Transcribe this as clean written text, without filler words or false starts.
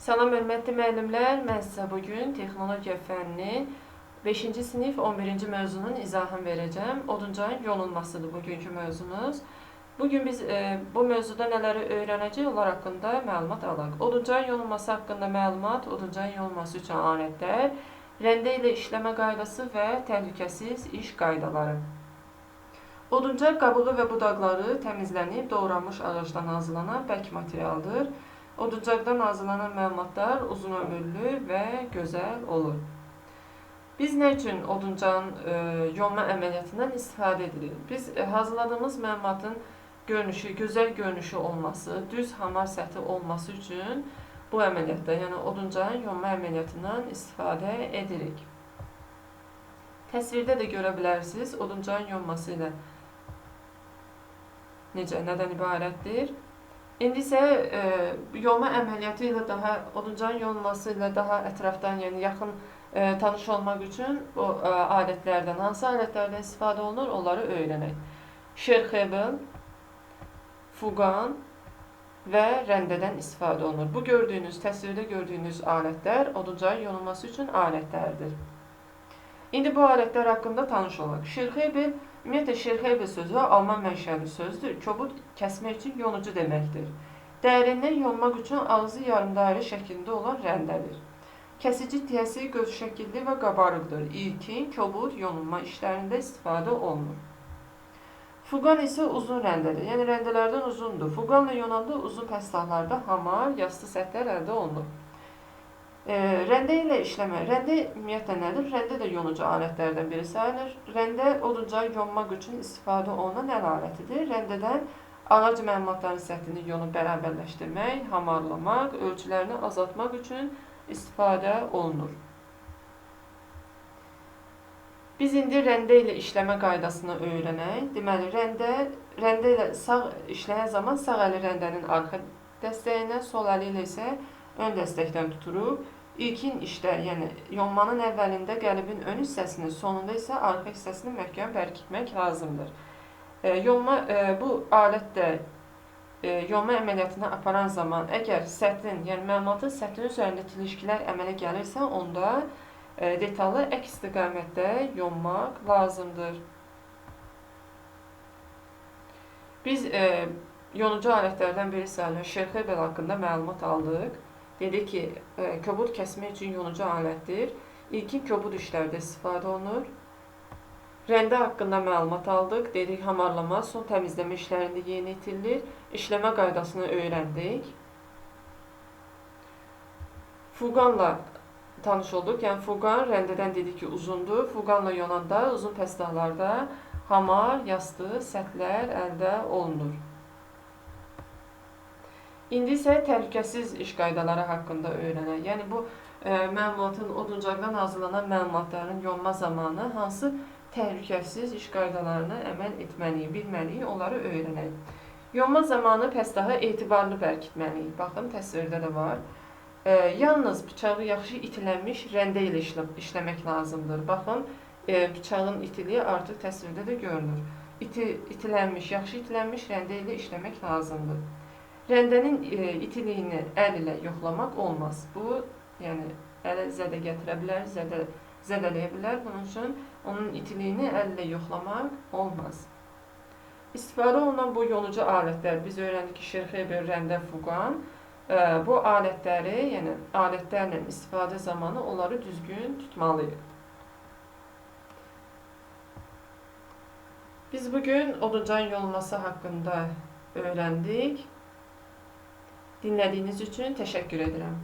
Salam hörmətli müəllimlər, mən sizə bugün texnologiya fənni 5-ci sinif 11-ci mövzunun izahını verəcəm. Odunçayın yonulmasıdır bugünkü mövzumuz. Bugün biz bu mövzuda nələri öyrənəcəyik, onlar haqqında məlumat alaq. Odunçayın yonulması haqqında məlumat, odunçayın yonulması üçün alətlər, rəndə ilə işləmə qaydası və təhlükəsiz iş qaydaları. Oduncay qabığı və budaqları təmizlənib doğranmış ağacdan hazırlanan bərk materialdır. Oduncaqdan hazırlanan məlumatlar uzun ömürlü və gözəl olur. Biz nə üçün oduncağın yonma əməliyyatından istifadə edirik? Biz hazırladığımız məlumatın gözəl görünüşü olması, düz hamar səthi olması üçün bu əməliyyatda, yəni oduncağın yonma əməliyyatından istifadə edirik. Təsvirdə də görə bilərsiniz, oduncağın yonması ilə nədən ibarətdir? İndi isə yonma əməliyyatı ilə oduncağın yonulması ilə daha ətrafdan, yəni yaxın tanış olmaq üçün bu alətlərdən, hansı alətlərdən istifadə olunur, onları öyrənək. Şerxebel, fuqan və rəndədən istifadə olunur. Bu təsvirdə gördüyünüz alətlər oduncağın yonulması üçün alətlərdir. İndi bu alətlər haqqında tanış olaq. Şerxebel, ümumiyyətlə şerxebel sözü alman mənşəli sözdür. Kobud kəsmək üçün yonucu deməkdir. Dərindən yonmaq üçün ağzı yarımdairə şəklində olan rəndədir. Kəsici tiyəsi göz şəkilli və qabarıqdır. İlkin, kobud yonulma işlərində istifadə olunur. Fuqan isə uzun rəndədir. Yəni rəndələrdən uzundur. Fuqanla yonanda uzun pəstahlarda hamar, yastı səthlər əldə olunur. Rəndə ilə işləmə. Rəndə ümumiyyətlə nədir? Rəndə də yonucu alətlərdən biri sayılır. Rəndə oduncağı yonmaq üçün istifadə olunan əl alətidir. Rəndədən ağac məlumatların səthini yonub bərabərləşdirmək, hamarlamaq, ölçülərini azaltmaq üçün istifadə olunur. Biz indi rəndə ilə işləmə qaydasını öyrənək. Deməli, rəndə ilə sağ işləyən zaman sağ əli rəndənin arxa dəstəyinə, sol əli ilə isə ön dəstəkdən tuturuq. İlkin işdə, yəni yonmanın əvvəlində qəlibin ön hissəsini, sonunda isə arxa hissəsini möhkəm bərkitmək lazımdır. Bu alət də yonma əməliyyatını aparan zaman əgər səthin, yəni məlumatın səthin üzərində tilişkilər əmələ gəlirsə, onda detallı əks istiqamətdə yonmaq lazımdır. Biz yonucu alətlərdən biri sayılan şerxebel haqqında məlumat aldıq. Dedik ki, kobud kəsmək üçün yonucu alətdir. İlkin kobud işlərdə istifadə olunur. Rəndə haqqında məlumat aldıq. Dedik, hamarlama, son təmizləmə işlərində yerinə yetirilir. İşləmə qaydasını öyrəndik. Fuqanla tanış olduq. Yəni, fuqan rəndədən dedik ki, uzundur. Fuqanla yonanda uzun pəstahlarda hamar, yastı səthlər əldə olunur. İndi isə təhlükəsiz iş qaydaları haqqında öyrənək. Yəni, bu oduncaqdan hazırlanan məlumatların yonma zamanı hansı təhlükəsiz iş qaydalarına əməl etməliyik, bilməliyik, onları öyrənək. Yonma zamanı pəstahı etibarlı bərkitməliyik. Baxın, təsvirdə də var. Yalnız bıçağı yaxşı itilənmiş rəndə ilə işləmək lazımdır. Baxın, bıçağın itiliyi artıq təsvirdə də görünür. Yaxşı itilənmiş rəndə ilə işləmək lazımdır. Rəndənin itiliyini əl ilə yoxlamaq olmaz. Bu, yəni, ələ zədə gətirə bilər, zədələyə bilər. Bunun üçün onun itiliyini əl ilə yoxlamaq olmaz. İstifadə olunan bu yonucu alətlər, biz öyrəndik ki, şerxebel, rəndə, fuqan, bu alətləri, yəni alətlərlə istifadə zamanı onları düzgün tutmalıyıq. Biz bugün oduncağın yonulması haqqında öyrəndik. Dinlədiyiniz üçün təşəkkür edirəm.